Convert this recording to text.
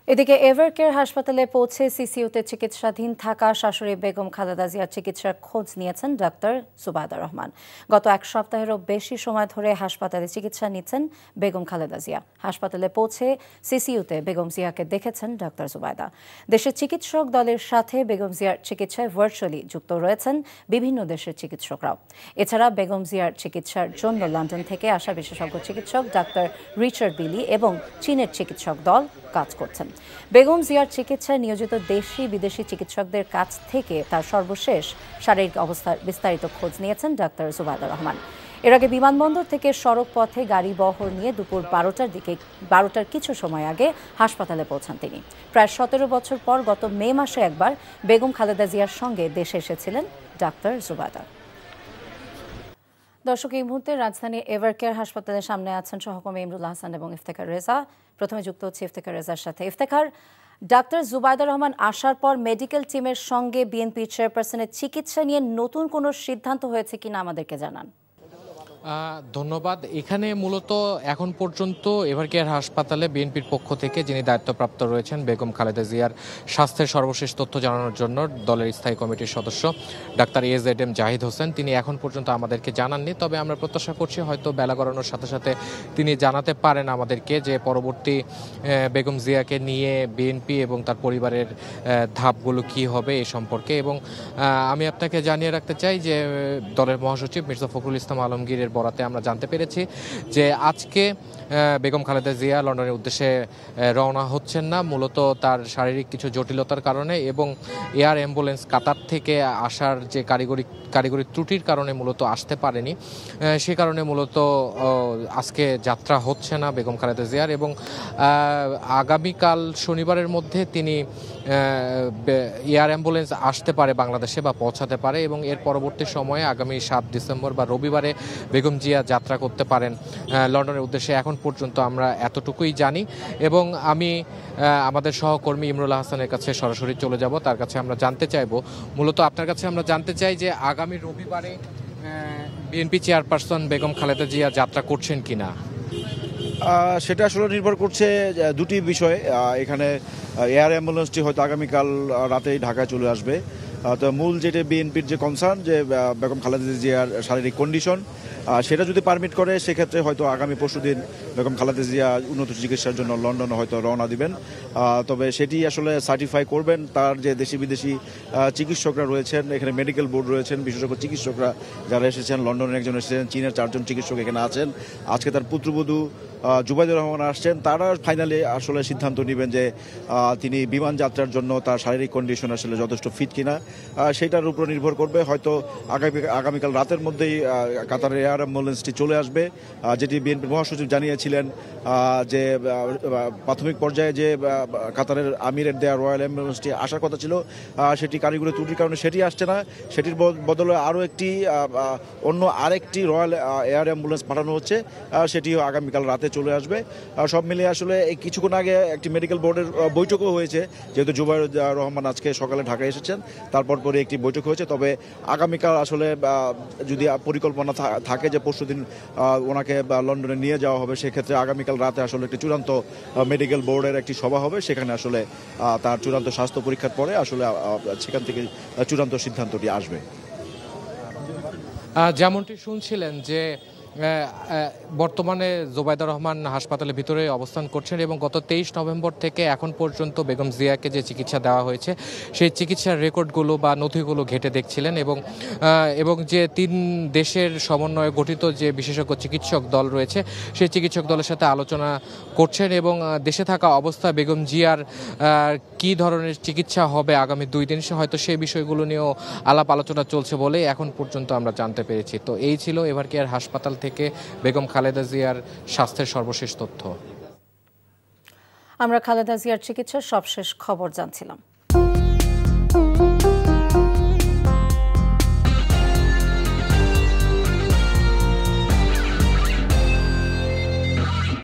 এদিকে এভারকেয়ার হাসপাতালে পৌঁছে সিসিইউতে চিকিৎসাধীন থাকা শাশুড়ি বেগম খালেদা জিয়ার চিকিৎসার খোঁজ নিয়েছেন ডাক্তার জুবায়দা রহমান। গত এক সপ্তাহেরও বেশি সময় ধরে হাসপাতালে চিকিৎসা নিচ্ছেন বেগম খালেদা জিয়া। হাসপাতালে পৌঁছে সিসিইউতে বেগম জিয়াকে দেখেছেন ডাক্তার জুবায়দা। দেশের চিকিৎসক দলের সাথে বেগম জিয়ার চিকিৎসায় ভার্চুয়ালি যুক্ত রয়েছেন বিভিন্ন দেশের চিকিৎসকরাও। এছাড়া বেগম জিয়ার চিকিৎসার জন্য লন্ডন থেকে আসা বিশেষজ্ঞ চিকিৎসক ডাক্তার রিচার্ড বিলি এবং চীনের চিকিৎসক দল কাজ করছেন। বেগম জিয়ার চিকিৎসায় নিয়োজিত দেশি বিদেশি চিকিৎসকদের কাছ থেকে তার সর্বশেষ শারীরিক অবস্থার বিস্তারিত খোঁজ নিয়েছেন ডাক্তার জুবায়দা রহমান। এর আগে বিমানবন্দর থেকে সড়ক পথে গাড়ি বহর নিয়ে দুপুর 12টার কিছু সময় আগে হাসপাতালে পৌঁছান তিনি। প্রায় 17 বছর পর গত মে মাসে একবার বেগম খালেদা জিয়ার সঙ্গে দেশে এসেছিলেন ডাক্তার জুবায়দা। দর্শক, এই মুহূর্তে রাজধানী এভারকেয়ার হাসপাতালের সামনে আছেন সহকর্মী ইমরুল হাসান এবং ইফতেখার রেজা। প্রথমে যুক্ত হচ্ছে ইফতেখার রেজার সাথে। ইফতেখার, ডাক্তার জুবায়দা রহমান আসার পর মেডিকেল টিমের সঙ্গে বিএনপি চেয়ারপারসনের চিকিৎসা নিয়ে নতুন কোনো সিদ্ধান্ত হয়েছে কিনা আমাদেরকে জানান। ধন্যবাদ। এখানে মূলত এখন পর্যন্ত এভারকেয়ার হাসপাতালে বিএনপির পক্ষ থেকে যিনি দায়িত্বপ্রাপ্ত রয়েছেন বেগম খালেদা জিয়ার স্বাস্থ্যের সর্বশেষ তথ্য জানানোর জন্য দলের স্থায়ী কমিটির সদস্য ডাক্তার AZM জাহিদ হোসেন তিনি এখন পর্যন্ত আমাদেরকে জানাননি। তবে আমরা প্রত্যাশা করছি হয়তো বেলা গড়ানোর সাথে সাথে তিনি জানাতে পারেন আমাদেরকে যে পরবর্তী বেগম জিয়াকে নিয়ে বিএনপি এবং তার পরিবারের ধাপগুলো কি হবে এ সম্পর্কে। এবং আমি আপনাকে জানিয়ে রাখতে চাই যে দলের মহাসচিব মির্জা ফখরুল ইসলাম আলমগীরের বরাতে আমরা জানতে পেরেছি যে আজকে বেগম খালেদা জিয়া লন্ডনের উদ্দেশ্যে রওনা হচ্ছেন না, মূলত তার শারীরিক কিছু জটিলতার কারণে এবং এয়ার অ্যাম্বুলেন্স কাতার থেকে আসার যে কারিগরি ত্রুটির কারণে মূলত আসতে পারেনি। সে কারণে মূলত আজকে যাত্রা হচ্ছে না বেগম খালেদা জিয়ার এবং আগামীকাল শনিবারের মধ্যে তিনি এয়ার অ্যাম্বুলেন্স আসতে পারে বাংলাদেশে বা পৌঁছাতে পারে এবং এর পরবর্তী সময়ে আগামী 7 ডিসেম্বর বা রবিবারে বেগম জিয়া যাত্রা করতে পারেন লন্ডনের উদ্দেশ্যে। এখন পর্যন্ত আমরা এতটুকুই জানি এবং আমি আমাদের সহকর্মী ইমরুল হাসানের কাছে সরাসরি চলে যাব, তার কাছে আমরা জানতে চাইব, মূলত আপনার কাছে আমরা জানতে চাই যে আগামী রবিবারে বিএনপি চেয়ারপারসন বেগম খালেদা জিয়া যাত্রা করছেন কিনা। সেটা আসলে নির্ভর করছে দুটি বিষয়। এখানে এয়ার অ্যাম্বুলেন্সটি হয়তো আগামীকাল রাতেই ঢাকায় চলে আসবে। তো মূল যেটা বিএনপির যে কনসার্ন যে বেগম খালেদা জিয়ার শারীরিক কন্ডিশন, সেটা যদি পারমিট করে সেক্ষেত্রে হয়তো আগামী পরশুদিন বেগম খালেদা জিয়া উন্নত চিকিৎসার জন্য লন্ডনে হয়তো রওনা দিবেন। তবে সেটি আসলে সার্টিফাই করবেন তার যে দেশি বিদেশি চিকিৎসকরা রয়েছেন, এখানে মেডিকেল বোর্ড রয়েছেন, বিশেষজ্ঞ চিকিৎসকরা যারা এসেছেন, লন্ডনের একজন এসেছেন, চীনের 4 জন চিকিৎসক এখানে আছেন, আজকে তার পুত্রবধূ জুবায়দা রহমান আসছেন, তারা ফাইনালি আসলে সিদ্ধান্ত নেবেন যে তিনি বিমান যাত্রার জন্য তার শারীরিক কন্ডিশন আসলে যথেষ্ট ফিট কিনা। সেটার উপর নির্ভর করবে। হয়তো আগামীকাল রাতের মধ্যেই কাতারের এয়ার অ্যাম্বুলেন্সটি চলে আসবে, যেটি বিএনপি মহাসচিব জানিয়েছিলেন যে প্রাথমিক পর্যায়ে যে কাতারের আমিরের দেয়া রয়্যাল অ্যাম্বুলেন্সটি আসার কথা ছিল সেটি কারিগরি ত্রুটির কারণে সেটি আসছে না, সেটির বদলে অন্য আরেকটি রয়্যাল এয়ার অ্যাম্বুলেন্স পাঠানো হচ্ছে, সেটিও আগামীকাল রাতে চলে আসবে। সব মিলিয়ে আসলে কিছুক্ষণ আগে একটি মেডিকেল বোর্ডের বৈঠকও হয়েছে, যেহেতু জুবায়দা রহমান আজকে সকালে ঢাকায় এসেছেন, তারপর পরে একটি বৈঠক হয়েছে। তবে আগামীকাল আসলে যদি পরিকল্পনা থাকে যে পরশুদিন ওনাকে লন্ডনে নিয়ে যাওয়া হবে, সেক্ষেত্রে আগামীকাল রাতে আসলে একটি চূড়ান্ত মেডিকেল বোর্ডের একটি সভা হবে, সেখানে আসলে তার চূড়ান্ত স্বাস্থ্য পরীক্ষার পরে আসলে সেখান থেকে চূড়ান্ত সিদ্ধান্তটি আসবে। যেমনটি শুনছিলেন যে বর্তমানে জুবায়দা রহমান হাসপাতালের ভিতরে অবস্থান করছেন এবং গত 23 নভেম্বর থেকে এখন পর্যন্ত বেগম জিয়াকে যে চিকিৎসা দেওয়া হয়েছে সেই চিকিৎসার রেকর্ডগুলো বা নথিগুলো ঘেঁটে দেখছিলেন এবং যে 3 দেশের সমন্বয়ে গঠিত যে বিশেষজ্ঞ চিকিৎসক দল রয়েছে সেই চিকিৎসক দলের সাথে আলোচনা করছেন এবং দেশে থাকা অবস্থায় বেগম জিয়ার কী ধরনের চিকিৎসা হবে আগামী 2 দিন হয়তো সেই বিষয়গুলো নিয়েও আলাপ আলোচনা চলছে বলে এখন পর্যন্ত আমরা জানতে পেরেছি। তো এই ছিল এভারকেয়ার হাসপাতাল থেকে বেগম খালেদা জিয়ার স্বাস্থ্যের সর্বশেষ তথ্য। আমরা খালেদা জিয়ার চিকিৎসার সবশেষ খবর জানছিলাম।